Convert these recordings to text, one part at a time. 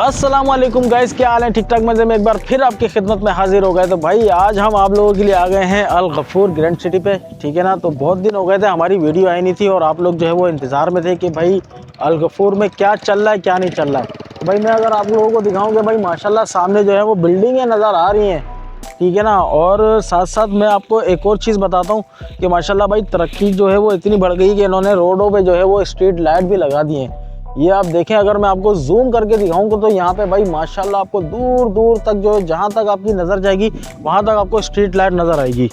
अस्सलामुअलैकुम गाइस, क्या हाल है? ठीक ठाक मज़े में एक बार फिर आपकी खिदमत में हाजिर हो गए। तो भाई आज हम आप लोगों के लिए आ गए हैं अल गफूर ग्रैंड सिटी पे, ठीक है ना। तो बहुत दिन हो गए थे, हमारी वीडियो आई नहीं थी और आप लोग जो है वो इंतज़ार में थे कि भाई अल गफूर में क्या चल रहा है क्या नहीं चल रहा है। तो भाई मैं अगर आप लोगों को दिखाऊँगा भाई माशाल्लाह सामने जो है वो बिल्डिंगें नज़र आ रही हैं, ठीक है ना। और साथ साथ मैं आपको एक और चीज़ बताता हूँ कि माशाल्लाह भाई तरक्की जो है वो इतनी बढ़ गई कि इन्होंने रोडों पे जो है वो स्ट्रीट लाइट भी लगा दिए हैं। ये आप देखें, अगर मैं आपको जूम करके दिखाऊँ तो यहाँ पे भाई माशाल्लाह आपको दूर दूर तक जो जहाँ तक आपकी नज़र जाएगी वहाँ तक आपको स्ट्रीट लाइट नज़र आएगी।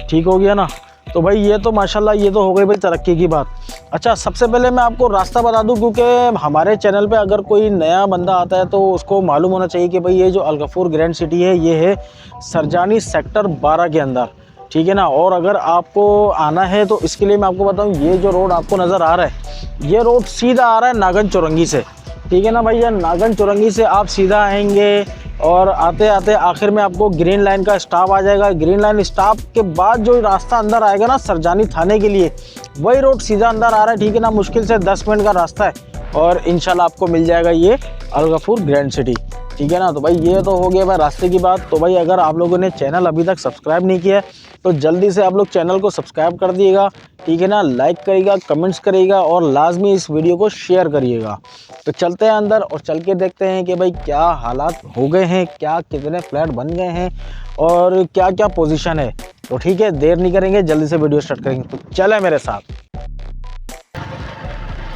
ठीक हो गया ना। तो भाई ये तो माशाल्लाह ये तो हो गई भाई तरक्की की बात। अच्छा, सबसे पहले मैं आपको रास्ता बता दूं, क्योंकि हमारे चैनल पे अगर कोई नया बंदा आता है तो उसको मालूम होना चाहिए कि भाई ये जो अल गफूर ग्रैंड सिटी है ये है सरजानी सेक्टर 12 के अंदर, ठीक है ना। और अगर आपको आना है तो इसके लिए मैं आपको बताऊं, ये जो रोड आपको नज़र आ रहा है ये रोड सीधा आ रहा है नागन चौरंगी से, ठीक है ना भाई। ये नागन चौरंगी से आप सीधा आएंगे और आते आते आखिर में आपको ग्रीन लाइन का स्टॉप आ जाएगा। ग्रीन लाइन स्टॉप के बाद जो रास्ता अंदर आएगा ना सरजानी थाने के लिए, वही रोड सीधा अंदर आ रहा है, ठीक है ना। मुश्किल से 10 मिनट का रास्ता है और इंशाल्लाह आपको मिल जाएगा ये अल गफूर ग्रैंड सिटी, ठीक है ना। तो भाई ये तो हो गया भाई रास्ते की बात। तो भाई अगर आप लोगों ने चैनल अभी तक सब्सक्राइब नहीं किया है तो जल्दी से आप लोग चैनल को सब्सक्राइब कर दिएगा, ठीक है ना। लाइक करिएगा, कमेंट्स करिएगा और लाजमी इस वीडियो को शेयर करिएगा। तो चलते हैं अंदर और चल के देखते हैं कि भाई क्या हालात हो गए हैं, क्या कितने फ्लैट बन गए हैं और क्या क्या पोजीशन है। तो ठीक है, देर नहीं करेंगे, जल्दी से वीडियो स्टार्ट करेंगे। तो चले मेरे साथ।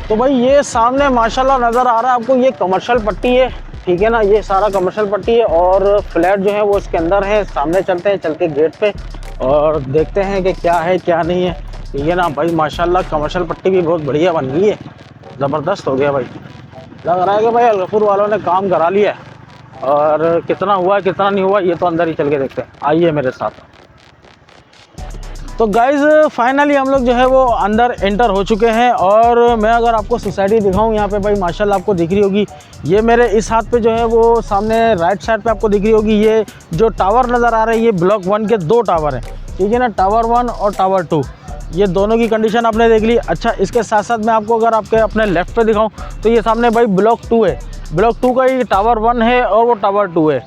तो भाई ये सामने माशाल्लाह नज़र आ रहा है आपको, ये कमर्शियल पट्टी है, ठीक है ना। ये सारा कमर्शियल पट्टी है और फ्लैट जो है वो इसके अंदर है। सामने चलते हैं, चल के गेट पे और देखते हैं कि क्या है क्या नहीं है, ठीक है ना। भाई माशाल्लाह कमर्शियल पट्टी भी बहुत बढ़िया बन गई है, ज़बरदस्त हो गया भाई। लग रहा है कि भाई अल गफूर वालों ने काम करा लिया है। और कितना हुआ कितना नहीं हुआ ये तो अंदर ही चल के देखते हैं, आइए मेरे साथ। तो गाइज़ फाइनली हम लोग जो है वो अंदर एंटर हो चुके हैं और मैं अगर आपको सोसाइटी दिखाऊं, यहाँ पे भाई माशाल्लाह आपको दिख रही होगी, ये मेरे इस हाथ पे जो है वो सामने राइट साइड पे आपको दिख रही होगी। ये जो टावर नज़र आ रहे हैं ये ब्लॉक 1 के 2 टावर हैं, ठीक है ना। टावर 1 और टावर 2, ये दोनों की कंडीशन आपने देख ली। अच्छा, इसके साथ साथ मैं आपको अगर आपके अपने लेफ़्ट पे दिखाऊँ तो ये सामने भाई ब्लॉक 2 है। ब्लॉक 2 का ये टावर 1 है और वो टावर 2 है,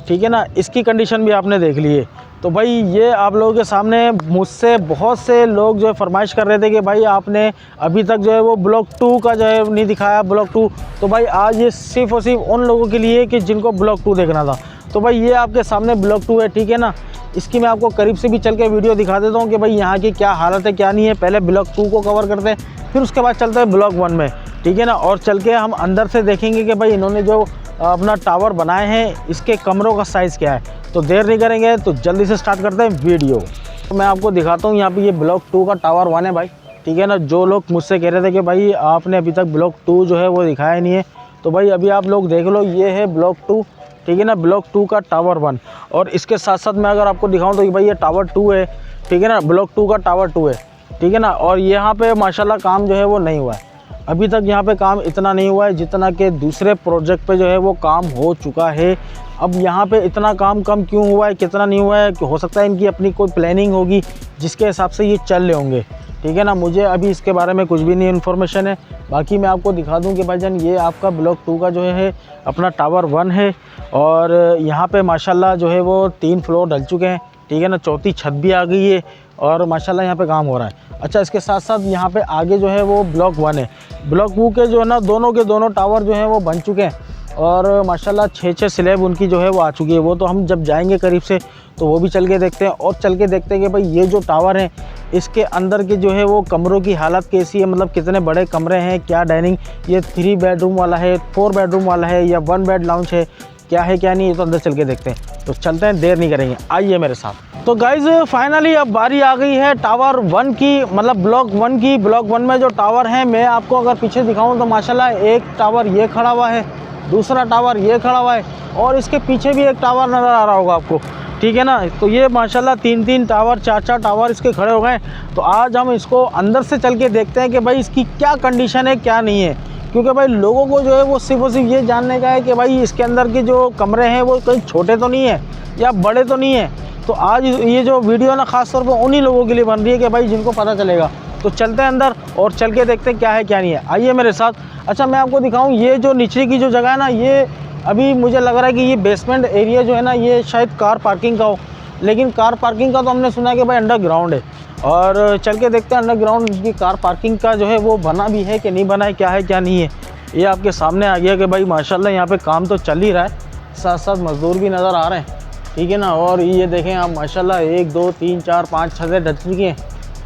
ठीक है ना। इसकी कंडीशन भी आपने देख ली है। तो भाई ये आप लोगों के सामने मुझसे बहुत से लोग जो है फरमाइश कर रहे थे कि भाई आपने अभी तक जो है वो ब्लॉक 2 का जो है नहीं दिखाया, ब्लॉक 2। तो भाई आज ये सिर्फ़ और सिर्फ उन लोगों के लिए कि जिनको ब्लॉक 2 देखना था। तो भाई ये आपके सामने ब्लॉक 2 है, ठीक है ना। इसकी मैं आपको करीब से भी चल के वीडियो दिखा देता हूँ कि भाई यहाँ की क्या हालत है क्या नहीं है। पहले ब्लॉक 2 को कवर करते हैं, फिर उसके बाद चलते हैं ब्लॉक 1 में, ठीक है ना। और चल के हम अंदर से देखेंगे कि भाई इन्होंने जो अपना टावर बनाए हैं इसके कमरों का साइज़ क्या है। तो देर नहीं करेंगे, तो जल्दी से स्टार्ट करते हैं वीडियो। तो मैं आपको दिखाता हूँ, यहाँ पे ये ब्लॉक 2 का टावर 1 है भाई, ठीक है ना। जो लोग मुझसे कह रहे थे कि भाई आपने अभी तक ब्लॉक 2 जो है वो दिखाया नहीं है, तो भाई अभी आप लोग देख लो, ये है ब्लॉक 2, ठीक है ना। ब्लॉक 2 का टावर 1 और इसके साथ साथ मैं अगर आपको दिखाऊँ तो भाई ये टावर 2 है, ठीक है ना। ब्लॉक 2 का टावर 2 है, ठीक है ना। और यहाँ पर माशाल्लाह काम जो है वो नहीं हुआ है अभी तक। यहाँ पे काम इतना नहीं हुआ है जितना कि दूसरे प्रोजेक्ट पे जो है वो काम हो चुका है। अब यहाँ पे इतना काम कम क्यों हुआ है, कितना नहीं हुआ है, हो सकता है इनकी अपनी कोई प्लानिंग होगी जिसके हिसाब से ये चल रहे होंगे, ठीक है ना। मुझे अभी इसके बारे में कुछ भी नहीं इन्फॉर्मेशन है। बाकी मैं आपको दिखा दूँ कि भाईजान ये आपका ब्लॉक 2 का जो है अपना टावर 1 है और यहाँ पर माशाल्लाह जो है वो 3 फ्लोर डल चुके हैं, ठीक है ना। चौथी छत भी आ गई है और माशाल्लाह यहाँ पे काम हो रहा है। अच्छा, इसके साथ साथ यहाँ पे आगे जो है वो ब्लॉक 1 है। ब्लॉक 2 के जो है ना दोनों के दोनों टावर जो हैं वो बन चुके हैं और माशाल्लाह 6-6 स्लैब उनकी जो है वो आ चुकी है। वो तो हम जब जाएंगे करीब से तो वो भी चल के देखते हैं और चल के देखते हैं कि भाई ये जो टावर हैं इसके अंदर के जो है वो कमरों की हालत कैसी है, मतलब कितने बड़े कमरे हैं, क्या डाइनिंग, ये 3 बेडरूम वाला है, 4 बेडरूम वाला है या 1 बेड लाउंज है, क्या है क्या नहीं, ये तो अंदर चल के देखते हैं। तो चलते हैं, देर नहीं करेंगे, आइए मेरे साथ। तो गाइज़ फाइनली अब बारी आ गई है टावर 1 की, मतलब ब्लॉक 1 की। ब्लॉक 1 में जो टावर हैं मैं आपको अगर पीछे दिखाऊं तो माशाल्लाह एक टावर ये खड़ा हुआ है, दूसरा टावर ये खड़ा हुआ है और इसके पीछे भी एक टावर नज़र आ रहा होगा आपको, ठीक है ना। तो ये माशाल्लाह 3-3 टावर 4-4 टावर इसके खड़े हो गए। तो आज हम इसको अंदर से चल के देखते हैं कि भाई इसकी क्या कंडीशन है क्या नहीं है, क्योंकि भाई लोगों को जो है वो सिर्फ और सिर्फ ये जानने का है कि भाई इसके अंदर के जो कमरे हैं वो कहीं छोटे तो नहीं है या बड़े तो नहीं है। तो आज ये जो वीडियो ना ख़ास तौर पर उन्हीं लोगों के लिए बन रही है कि भाई जिनको पता चलेगा। तो चलते हैं अंदर और चल के देखते हैं क्या है क्या नहीं है, आइए मेरे साथ। अच्छा, मैं आपको दिखाऊं, ये जो नीचे की जो जगह है ना ये अभी मुझे लग रहा है कि ये बेसमेंट एरिया जो है ना, ये शायद कार पार्किंग का हो, लेकिन कार पार्किंग का तो हमने सुना है कि भाई अंडरग्राउंड है। और चल के देखते हैं अंडरग्राउंड की कार पार्किंग का जो है वो बना भी है कि नहीं बना है, क्या है क्या नहीं है। ये आपके सामने आ गया कि भाई माशाल्लाह यहाँ पे काम तो चल ही रहा है, साथ साथ मज़दूर भी नज़र आ रहे हैं, ठीक है ना। और ये देखें आप माशाल्लाह 1 2 3 4 5 छतें ढक चुकी हैं,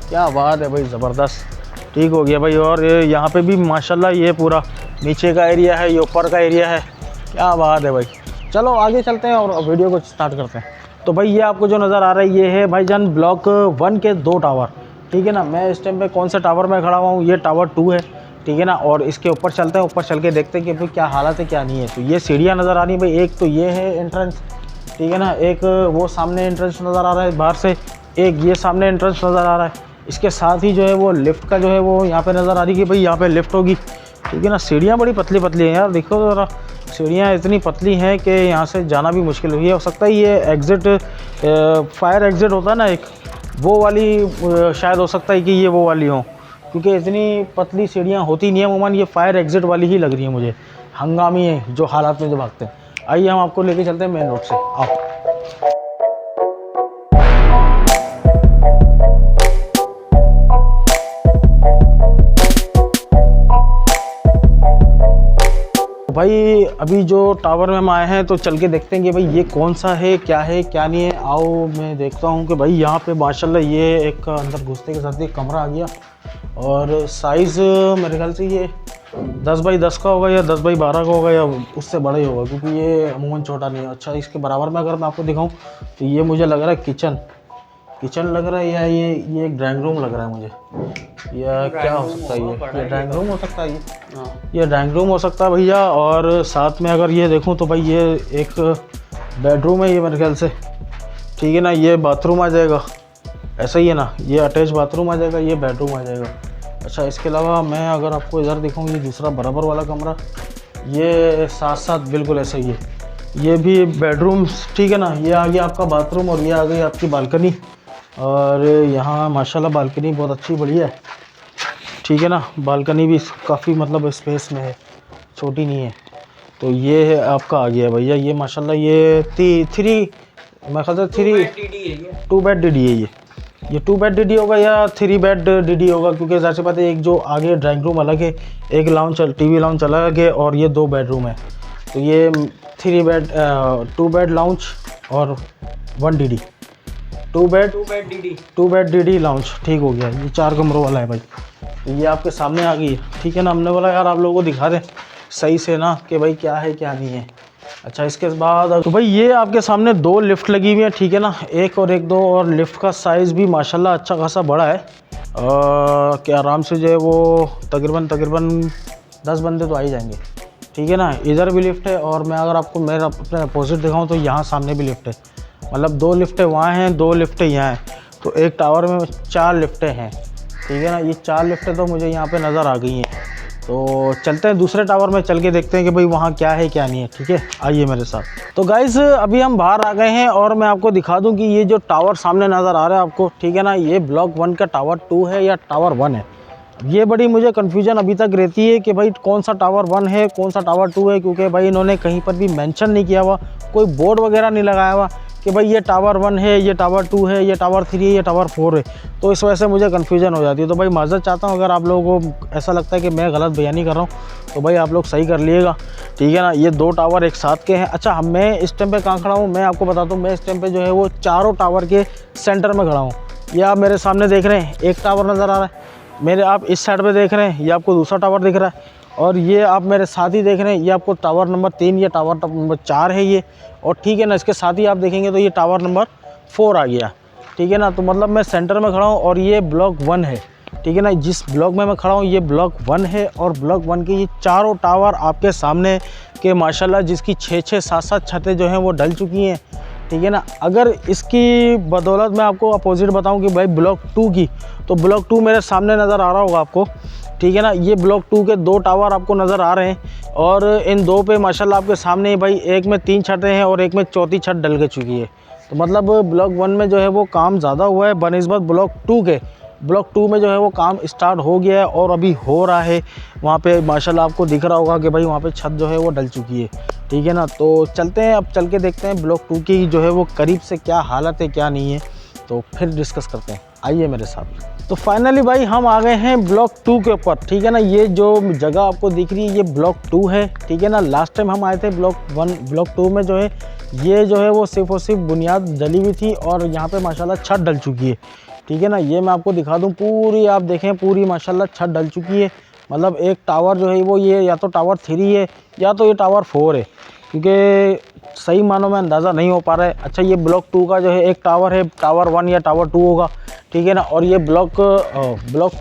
क्या बात है भाई, ज़बरदस्त, ठीक हो गया भाई। और यहाँ पे भी माशाल्लाह ये पूरा नीचे का एरिया है, ये ऊपर का एरिया है, क्या बात है भाई। चलो आगे चलते हैं और वीडियो को स्टार्ट करते हैं। तो भाई ये आपको जो नज़र आ रहा है ये है भाईजान ब्लॉक 1 के 2 टावर, ठीक है ना। मैं इस टाइम पे कौन से टावर में खड़ा हुआ हूँ, ये टावर 2 है, ठीक है ना। और इसके ऊपर चलते हैं, ऊपर चल के देखते हैं कि भाई क्या हालत है क्या नहीं है। तो ये सीढ़ियाँ नज़र आ रही है भाई, एक तो ये है एंट्रेंस, ठीक है ना, एक वो सामने एंट्रेंस नज़र आ रहा है बाहर से, एक ये सामने एंट्रेंस नज़र आ रहा है। इसके साथ ही जो है वो लिफ्ट का जो है वो यहाँ पे नज़र आ रही है कि भाई यहाँ पे लिफ्ट होगी, ठीक है ना। सीढ़ियाँ बड़ी पतली पतली हैं यार, देखो ज़रा, सीढ़ियाँ इतनी पतली हैं कि यहाँ से जाना भी मुश्किल हुई है। हो सकता है ये एग्ज़िट फायर एग्ज़िट होता है ना एक, वो वाली शायद हो सकता है कि ये वो वाली हो, क्योंकि इतनी पतली सीढ़ियाँ होती नहीं है अमूमन, ये फायर एग्ज़िट वाली ही लग रही है मुझे, हंगामी है जो हालात में जो भागते हैं। आइए हम आपको लेके चलते हैं मेन रोड से, आओ। भाई अभी जो टावर में हम आए हैं तो चल के देखते हैं कि भाई ये कौन सा है क्या नहीं है। आओ मैं देखता हूँ कि भाई यहाँ पे माशाल्लाह ये एक अंदर घुसते के साथ एक कमरा आ गया, और साइज़ मेरे ख्याल से ये 10 बाई 10 का होगा या 10 बाई 12 का होगा या उससे बड़ा ही होगा, क्योंकि ये अमूमन छोटा नहीं है। अच्छा इसके बराबर में अगर मैं आपको दिखाऊँ तो ये मुझे लग रहा है किचन लग रहा है, या ये एक ड्राइंग रूम लग रहा है मुझे, या क्या हो सकता है ये ड्राइंग रूम हो सकता है, ये ड्राइंग रूम हो सकता है भैया। और साथ में अगर ये देखूं तो भाई ये एक बेडरूम है ये मेरे ख्याल से, ठीक है ना। ये बाथरूम आ जाएगा, ऐसा ही है ना, ये अटैच बाथरूम आ जाएगा, ये बेडरूम आ जाएगा। अच्छा इसके अलावा मैं अगर आपको इधर दिखाऊँ, ये दूसरा बराबर वाला कमरा, ये साथ साथ बिल्कुल ऐसा ही है, ये भी बेडरूम, ठीक है ना। ये आ गया आपका बाथरूम और ये आ गई आपकी बालकनी, और यहाँ माशाल्लाह बालकनी बहुत अच्छी बढ़िया है, ठीक है ना। बालकनी भी काफ़ी मतलब स्पेस में है, छोटी नहीं है। तो ये है आपका आ गया भैया, ये माशाल्लाह ये 3 मैं ख्याल से 2 बेड DD है ये 2 बेड DD होगा या 3 बेड DD होगा, क्योंकि ज़ाहिर सी बात है एक जो आगे ड्राइंग रूम अलग है, एक लाउंज TV लाउंज अलग है, और ये 2 बेडरूम है। तो ये 2 बेड लाउंज और 1 DD, 2 बेड DD लाउंज, ठीक हो गया। ये 4 कमरों वाला है भाई, तो ये आपके सामने आ गई है, ठीक है ना। हमने बोला यार आप लोगों को दिखा दें सही से ना कि भाई क्या है क्या नहीं है। अच्छा इसके बाद तो भाई ये आपके सामने 2 लिफ्ट लगी हुई हैं, ठीक है ना, एक और एक 2, और लिफ्ट का साइज़ भी माशाल्लाह अच्छा खासा बड़ा है, कि आराम से जो है वो तकरीबन 10 बंदे तो आ ही जाएंगे, ठीक है ना। इधर भी लिफ्ट है, और मैं अगर आपको मेरा अपने अपोजिट दिखाऊँ तो यहाँ सामने भी लिफ्ट है, मतलब 2 लिफ्टें वहाँ हैं, 2 लिफ्टें यहाँ हैं, तो एक टावर में 4 लिफ्टें हैं, ठीक है ना। ये 4 लिफ्टें तो मुझे यहाँ पे नज़र आ गई हैं। तो चलते हैं दूसरे टावर में, चल के देखते हैं कि भाई वहाँ क्या है क्या नहीं है, ठीक है, आइए मेरे साथ। तो गाइस अभी हम बाहर आ गए हैं, और मैं आपको दिखा दूँ कि ये जो टावर सामने नज़र आ रहा है आपको, ठीक है ना, ये ब्लॉक 1 का टावर 2 है या टावर 1 है। ये बड़ी मुझे कन्फ्यूजन अभी तक रहती है कि भाई कौन सा टावर 1 है कौन सा टावर 2 है, क्योंकि भाई इन्होंने कहीं पर भी मेंशन नहीं किया हुआ, कोई बोर्ड वगैरह नहीं लगाया हुआ कि भाई ये टावर 1 है, ये टावर 2 है, ये टावर 3 है, ये टावर 4 है। तो इस वजह से मुझे कन्फ्यूजन हो जाती है। तो भाई माज़रत चाहता हूँ अगर आप लोगों को ऐसा लगता है कि मैं गलत बयानी कर रहा हूँ तो भाई आप लोग सही कर लिएगा, ठीक है ना। ये 2 टावर एक साथ के हैं। अच्छा मैं इस टाइम पे कहाँ खड़ा हूँ मैं आपको बताता हूँ, मैं इस टाइम पे जो है वो चारों टावर के सेंटर में खड़ा हूँ। ये आप मेरे सामने देख रहे हैं एक टावर नज़र आ रहा है, मेरे आप इस साइड पे देख रहे हैं ये आपको दूसरा टावर दिख रहा है, और ये आप मेरे साथ ही देख रहे हैं ये आपको टावर नंबर 3 या टावर नंबर 4 है ये, और ठीक है ना। इसके साथ ही आप देखेंगे तो ये टावर नंबर 4 आ गया, ठीक है ना। तो मतलब मैं सेंटर में खड़ा हूँ और ये ब्लॉक 1 है, ठीक है ना। जिस ब्लॉक में मैं खड़ा हूँ ये ब्लॉक 1 है, और ब्लॉक 1 के ये चारों टावर आपके सामने के माशाल्लाह जिसकी 6-6 7-7 छतें जो हैं वो ढल चुकी हैं, ठीक है ना। अगर इसकी बदौलत मैं आपको अपोजिट बताऊं कि भाई ब्लॉक 2 की, तो ब्लॉक 2 मेरे सामने नज़र आ रहा होगा आपको, ठीक है ना। ये ब्लॉक 2 के 2 टावर आपको नज़र आ रहे हैं, और इन 2 पे माशाल्लाह आपके सामने भाई एक में 3 छतें हैं और एक में चौथी छत डल के चुकी है। तो मतलब ब्लॉक 1 में जो है वो काम ज़्यादा हुआ है बनिस्बत ब्लॉक 2 के। ब्लॉक 2 में जो है वो काम स्टार्ट हो गया है और अभी हो रहा है। वहाँ पे माशाल्लाह आपको दिख रहा होगा कि भाई वहाँ पे छत जो है वो डल चुकी है, ठीक है ना। तो चलते हैं, अब चल के देखते हैं ब्लॉक 2 की जो है वो करीब से क्या हालत है क्या नहीं है, तो फिर डिस्कस करते हैं, आइए मेरे साथ। तो फाइनली भाई हम आ गए हैं ब्लॉक 2 के ऊपर, ठीक है ना। ये जो जगह आपको दिख रही है ये ब्लॉक 2 है, ठीक है ना। लास्ट टाइम हम आए थे ब्लॉक 1, ब्लॉक 2 में जो है ये जो है वो सिर्फ और सिर्फ बुनियाद डली हुई थी और यहाँ पे माशाल्लाह छत डल चुकी है, ठीक है ना। ये मैं आपको दिखा दूँ पूरी, आप देखें पूरी माशाल्लाह छत डल चुकी है। मतलब एक टावर जो है वो ये या तो टावर 3 है या तो ये टावर 4 है, क्योंकि सही मानों में अंदाज़ा नहीं हो पा रहा है। अच्छा, ये ब्लॉक 2 का जो है एक टावर है, टावर 1 या टावर 2 होगा, ठीक है ना। और ये ब्लॉक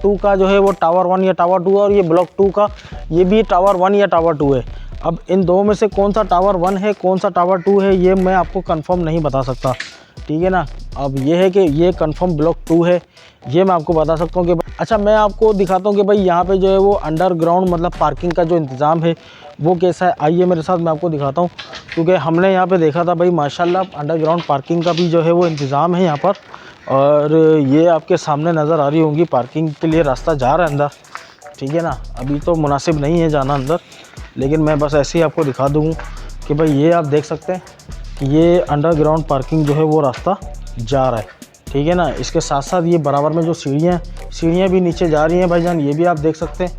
2 का जो है वो टावर 1 या टावर 2 है, और ये ब्लॉक 2 का ये भी टावर 1 या टावर 2 है। अब इन दो में से कौन सा टावर 1 है कौन सा टावर 2 है ये मैं आपको कंफर्म नहीं बता सकता, ठीक है ना। अब ये है कि ये कंफर्म ब्लॉक 2 है, ये मैं आपको बता सकता हूँ कि अच्छा मैं आपको दिखाता हूँ कि भाई यहाँ पे जो है वो अंडरग्राउंड मतलब पार्किंग का जो इंतज़ाम है वो कैसा है। आइए मेरे साथ, मैं आपको दिखाता हूँ, क्योंकि हमने यहाँ पे देखा था भाई माशाल्लाह अंडरग्राउंड पार्किंग का भी जो है वो इंतज़ाम है यहाँ पर। और ये आपके सामने नज़र आ रही होंगी पार्किंग के लिए रास्ता जा रहा है अंदर, ठीक है ना। अभी तो मुनासिब नहीं है जाना अंदर, लेकिन मैं बस ऐसे ही आपको दिखा दूँ कि भाई ये आप देख सकते हैं कि ये अंडरग्राउंड पार्किंग जो है वो रास्ता जा रहा है, ठीक है ना। इसके साथ साथ ये बराबर में जो सीढ़ियाँ भी नीचे जा रही हैं भाईजान, ये भी आप देख सकते हैं।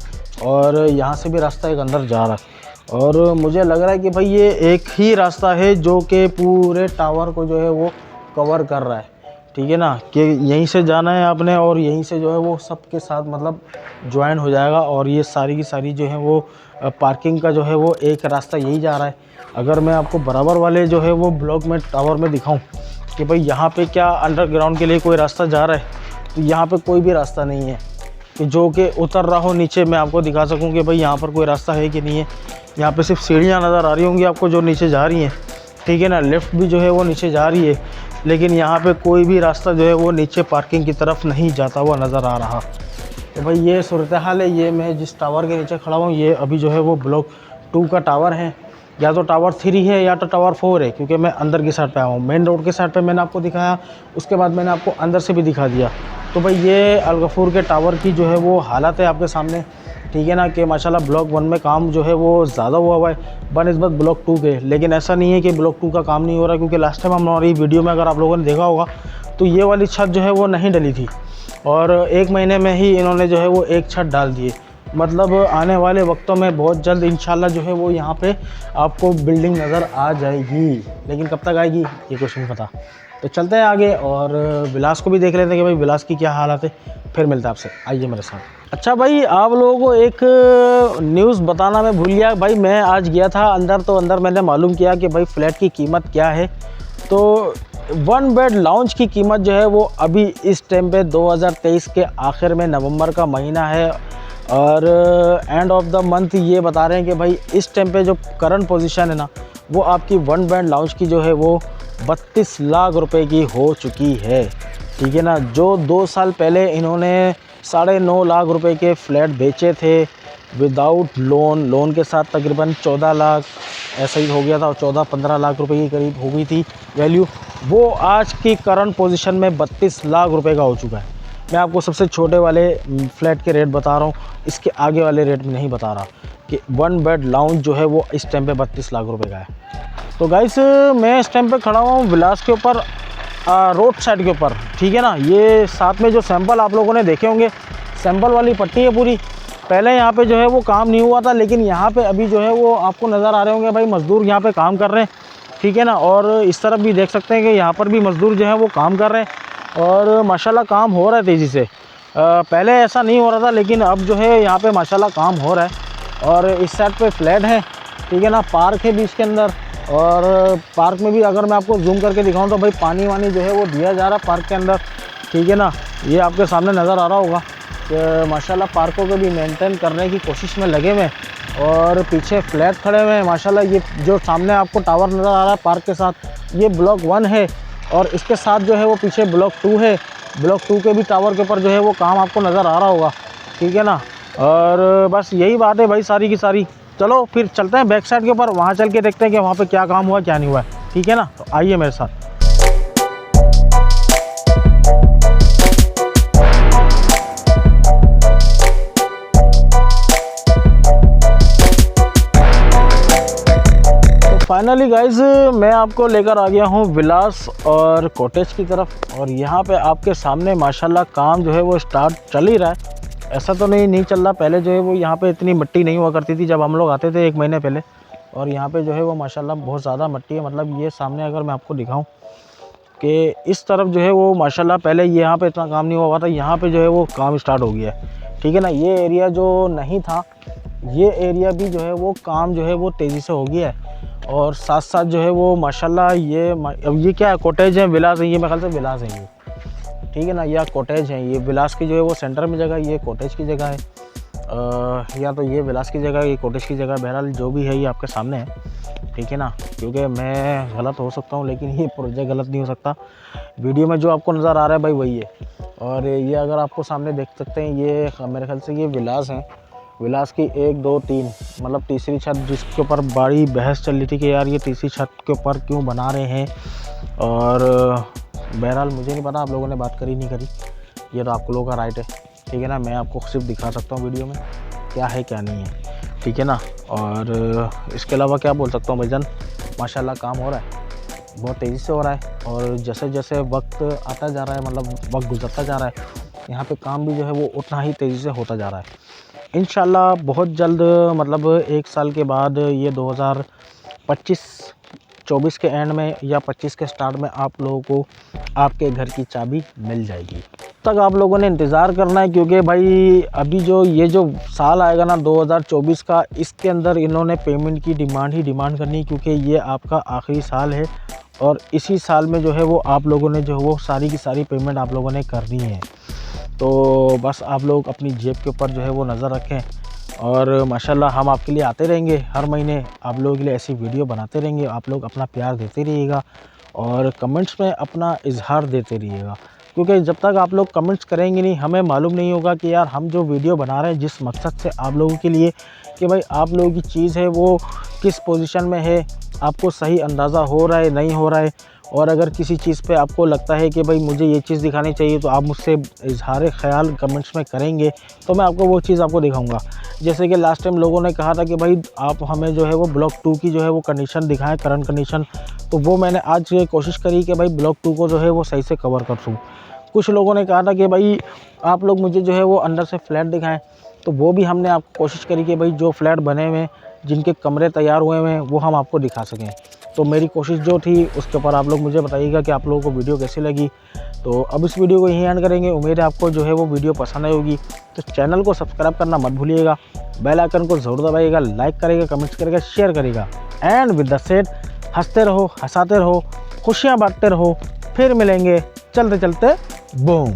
और यहाँ से भी रास्ता एक अंदर जा रहा है और मुझे लग रहा है कि भाई ये एक ही रास्ता है जो कि पूरे टावर को जो है वो कवर कर रहा है, ठीक है ना। कि यहीं से जाना है आपने और यहीं से जो है वो सबके साथ मतलब ज्वाइन हो जाएगा। और ये सारी की सारी जो है वो पार्किंग का जो है वो एक रास्ता यही जा रहा है। अगर मैं आपको बराबर वाले जो है वो ब्लॉक में टावर में दिखाऊं कि भाई यहाँ पे क्या अंडरग्राउंड के लिए कोई रास्ता जा रहा है, तो यहाँ पे कोई भी रास्ता नहीं है कि जो कि उतर रहा हो नीचे मैं आपको दिखा सकूं कि भाई यहाँ पर कोई रास्ता है कि नहीं है। यहाँ पे सिर्फ सीढ़ियाँ नज़र आ रही होंगी आपको जो नीचे जा रही हैं, ठीक है ना। लिफ्ट भी जो है वो नीचे जा रही है, लेकिन यहाँ पे कोई भी रास्ता जो है वो नीचे पार्किंग की तरफ नहीं जाता हुआ नज़र आ रहा। तो भाई ये सूरत हाल है। ये मैं जिस टावर के नीचे खड़ा हूँ ये अभी जो है वो ब्लॉक 2 का टावर है, या तो टावर 3 है या तो टावर 4 है, क्योंकि मैं अंदर की साइड पे आया हूँ। मेन रोड के साइड पे मैंने आपको दिखाया, उसके बाद मैंने आपको अंदर से भी दिखा दिया। तो भाई ये अल गफूर के टावर की जो है वो हालत है आपके सामने, ठीक है ना। कि माशाल्लाह ब्लॉक 1 में काम जो है वो ज़्यादा हुआ है बनिस्बत ब्लॉक 2 के, लेकिन ऐसा नहीं है कि ब्लॉक 2 का काम नहीं हो रहा, क्योंकि लास्ट टाइम हमारी वीडियो में अगर आप लोगों ने देखा होगा तो ये वाली छत जो है वो नहीं डली थी और 1 महीने में ही इन्होंने जो है वो एक छत डाल दिए। मतलब आने वाले वक्तों में बहुत जल्द इंशाल्लाह जो है वो यहाँ पे आपको बिल्डिंग नज़र आ जाएगी, लेकिन कब तक आएगी ये कुछ नहीं पता। तो चलते हैं आगे और विलास को भी देख लेते हैं कि भाई विलास की क्या हालत है, फिर मिलते हैं आपसे, आइए मेरे साथ। अच्छा भाई, आप लोगों को एक न्यूज़ बताना मैं भूल गया भाई। मैं आज गया था अंदर, तो अंदर मैंने मालूम किया कि भाई फ्लैट की कीमत क्या है। तो 1 बेड लाउंज की कीमत जो है वो अभी इस टाइम पे 2023 के आखिर में नवंबर का महीना है और एंड ऑफ द मंथ ये बता रहे हैं कि भाई इस टाइम पे जो करंट पोजीशन है ना वो आपकी 1 बेड लाउंज की जो है वो 32 लाख रुपए की हो चुकी है, ठीक है ना। जो 2 साल पहले इन्होंने 9.5 लाख रुपए के फ्लैट बेचे थे विदाउट लोन के साथ तकरीबन 14 लाख ऐसा ही हो गया था, 14-15 लाख रुपए के करीब हो गई थी वैल्यू, वो आज की करंट पोजीशन में 32 लाख रुपए का हो चुका है। मैं आपको सबसे छोटे वाले फ्लैट के रेट बता रहा हूँ, इसके आगे वाले रेट में नहीं बता रहा कि 1 बेड लाउंज जो है वो इस टाइम पे 32 लाख रुपए का है। तो गाइस मैं इस टाइम पे खड़ा हुआ हूँ विलास के ऊपर, रोड साइड के ऊपर, ठीक है ना। ये साथ में जो सैंपल आप लोगों ने देखे होंगे, सैंपल वाली पट्टी है पूरी। पहले यहाँ पे जो है वो काम नहीं हुआ था, लेकिन यहाँ पे अभी जो है वो आपको नज़र आ रहे होंगे भाई मज़दूर यहाँ पे काम कर रहे हैं, ठीक है ना। और इस तरफ भी देख सकते हैं कि यहाँ पर भी मज़दूर जो है वो काम कर रहे हैं और माशाल्लाह काम हो रहा है तेज़ी से। पहले ऐसा नहीं हो रहा था, लेकिन अब जो है यहाँ पे माशाल्लाह काम हो रहा है। और इस साइड पे फ्लैट है, ठीक है ना, पार्क है बीच के अंदर, और पार्क में भी अगर मैं आपको जूम करके दिखाऊं तो भाई पानी वानी जो है वो दिया जा रहा है पार्क के अंदर, ठीक है ना। ये आपके सामने नज़र आ रहा होगा कि माशाल्लाह पार्कों को भी मेंटेन करने की कोशिश में लगे हुए। और पीछे फ्लैट खड़े हुए हैं माशाल्लाह। ये जो सामने आपको टावर नज़र आ रहा है पार्क के साथ, ये ब्लॉक 1 है और इसके साथ जो है वो पीछे ब्लॉक 2 है। ब्लॉक 2 के भी टावर के ऊपर जो है वो काम आपको नज़र आ रहा होगा, ठीक है ना। और बस यही बात है भाई सारी की सारी। चलो फिर चलते हैं बैक साइड के ऊपर, वहाँ चल के देखते हैं कि वहाँ पे क्या काम हुआ क्या नहीं हुआ है, ठीक है ना। तो आइए मेरे साथ। फाइनली गाइज मैं आपको लेकर आ गया हूँ विलास और कॉटेज की तरफ। और यहाँ पे आपके सामने माशाल्लाह काम जो है वो स्टार्ट चल ही रहा है। ऐसा तो नहीं चल रहा, पहले जो है वो यहाँ पे इतनी मिट्टी नहीं हुआ करती थी जब हम लोग आते थे 1 महीने पहले। और यहाँ पे जो है वो माशाल्लाह बहुत ज़्यादा मिट्टी है। मतलब ये सामने अगर मैं आपको दिखाऊँ कि इस तरफ जो है वो माशाल्लाह पहले यहाँ पे इतना काम नहीं हुआ था, यहाँ पे जो है वो काम स्टार्ट हो गया है। ठीक है ना, ये एरिया जो नहीं था, ये एरिया भी जो है वो काम जो है वो तेज़ी से हो गया है। और साथ साथ जो है वो माशाल्लाह अब ये क्या है, कॉटेज है, विलास है, ये मेरे ख्याल से विलास है ये। ठीक है ना, या कॉटेज है, ये विलास की जो है वो सेंटर में जगह, ये कॉटेज की जगह है। या तो ये विलास की जगह, ये कॉटेज की जगह, बहरहाल जो भी है ये आपके सामने है। ठीक है ना, क्योंकि मैं गलत हो सकता हूँ लेकिन ये प्रोजेक्ट गलत नहीं हो सकता। वीडियो में जो आपको नज़र आ रहा है भाई वही है। और ये अगर आपको सामने देख सकते हैं, ये मेरे ख्याल से ये विलास है। विलास की 1 2 3 मतलब तीसरी छत, जिसके ऊपर बड़ी बहस चल रही थी कि यार ये तीसरी छत के ऊपर क्यों बना रहे हैं। और बहरहाल मुझे नहीं पता आप लोगों ने बात करी नहीं करी, ये तो आप लोगों का राइट है। ठीक है ना, मैं आपको सिर्फ दिखा सकता हूँ वीडियो में क्या है क्या नहीं है। ठीक है ना, और इसके अलावा क्या बोल सकता हूँ भाईजान, माशाल्लाह काम हो रहा है, बहुत तेज़ी से हो रहा है। और जैसे जैसे वक्त आता जा रहा है, मतलब वक्त गुजरता जा रहा है, यहाँ पे काम भी जो है वो उतना ही तेज़ी से होता जा रहा है। इंशाल्लाह बहुत जल्द, मतलब 1 साल के बाद, ये 2025-24 के एंड में या 25 के स्टार्ट में आप लोगों को आपके घर की चाबी मिल जाएगी। तक आप लोगों ने इंतज़ार करना है, क्योंकि भाई अभी जो ये जो साल आएगा ना 2024 का, इसके अंदर इन्होंने पेमेंट की डिमांड करनी है, क्योंकि ये आपका आखिरी साल है। और इसी साल में जो है वो आप लोगों ने जो है वो सारी की सारी पेमेंट आप लोगों ने करनी है। तो बस आप लोग अपनी जेब के ऊपर जो है वो नज़र रखें। और माशाल्लाह हम आपके लिए आते रहेंगे, हर महीने आप लोगों के लिए ऐसी वीडियो बनाते रहेंगे। आप लोग अपना प्यार देते रहिएगा और कमेंट्स में अपना इजहार देते रहिएगा, क्योंकि जब तक आप लोग कमेंट्स करेंगे नहीं, हमें मालूम नहीं होगा कि यार हम जो वीडियो बना रहे हैं जिस मकसद से आप लोगों के लिए, कि भाई आप लोगों की चीज़ है वो किस पोजीशन में है, आपको सही अंदाज़ा हो रहा है नहीं हो रहा है। और अगर किसी चीज़ पे आपको लगता है कि भाई मुझे ये चीज़ दिखानी चाहिए, तो आप मुझसे इजहार ख्याल कमेंट्स में करेंगे, तो मैं आपको वो चीज़ आपको दिखाऊंगा। जैसे कि लास्ट टाइम लोगों ने कहा था कि भाई आप हमें जो है वो ब्लॉक 2 की जो है वो कंडीशन दिखाएं, करंट कंडीशन, तो वो मैंने आज कोशिश करी कि भाई ब्लॉक 2 को जो है वो सही से कवर कर दूँ। कुछ लोगों ने कहा था कि भाई आप लोग मुझे जो है वो अंदर से फ्लैट दिखाएं, तो वो भी हमने आपको कोशिश करी कि भाई जो फ्लैट बने हुए हैं, जिनके कमरे तैयार हुए हैं, वो हम आपको दिखा सकें। तो मेरी कोशिश जो थी उसके ऊपर आप लोग मुझे बताइएगा कि आप लोगों को वीडियो कैसी लगी। तो अब इस वीडियो को यहीं एंड करेंगे। उम्मीद है आपको जो है वो वीडियो पसंद आई होगी। तो चैनल को सब्सक्राइब करना मत भूलिएगा, बेल आइकन को ज़रूर दबाइएगा, लाइक करेगा, कमेंट्स करेगा, शेयर करेगा। एंड विद द सेड, हंसते रहो, हंसाते रहो, खुशियाँ बांटते रहो। फिर मिलेंगे चलते चलते बूम।